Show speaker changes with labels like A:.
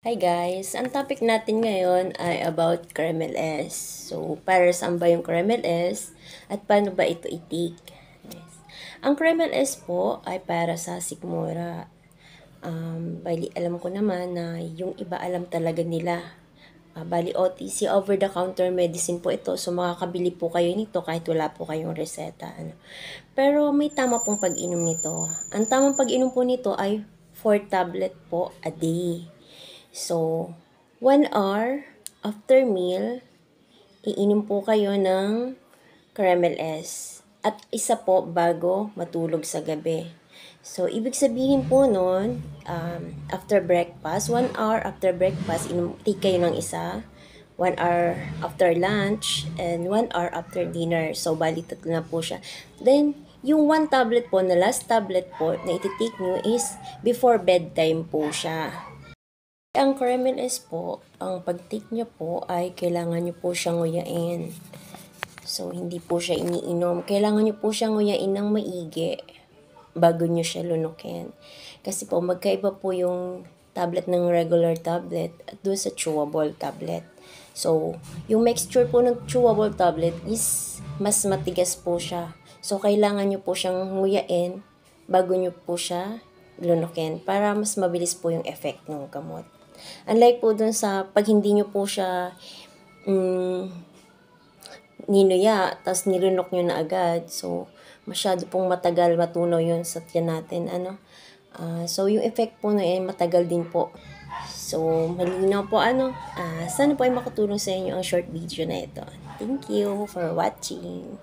A: Hi guys! Ang topic natin ngayon ay about Caramel S. So, para saan ba yung Caramel S at paano ba ito i-take? Yes. Ang Caramel S po ay para sa sikmura. Bali, alam ko naman na yung iba alam talaga nila. Bali, OTC, over-the-counter medicine po ito. So, makakabili po kayo nito kahit wala po kayong reseta. Pero may tama pong pag-inom nito. Ang tamang pag-inom po nito ay 4 tablet po a day. So, 1 hour after meal, iinom po kayo ng Caramel S. At isa po bago matulog sa gabi. So, ibig sabihin po nun, after breakfast, 1 hour after breakfast, take kayo ng isa. 1 hour after lunch, and 1 hour after dinner. So, bali tatlo na po siya. Then, yung 1 tablet po, na last tablet po, na iti-take nyo is before bedtime po siya. Ang Caramel S po, ang pag-take nyo po ay kailangan nyo po siyang nguyain. So, hindi po siya iniinom. Kailangan nyo po siyang nguyain ng maigi bago nyo siya lunukin. Kasi po, magkaiba po yung tablet ng regular tablet at doon sa chewable tablet. So, yung mixture po ng chewable tablet is mas matigas po siya. So, kailangan nyo po siyang nguyain bago nyo po siya lunukin para mas mabilis po yung effect ng gamot. Unlike po dun sa pag hindi nyo po siya ninuya, tapos nilunok nyo na agad. So, masyado pong matagal matunaw yun sa tiyan natin. So, yung effect po na yun, matagal din po. So, malinaw po sana po ay makatulong sa inyo ang short video na ito. Thank you for watching.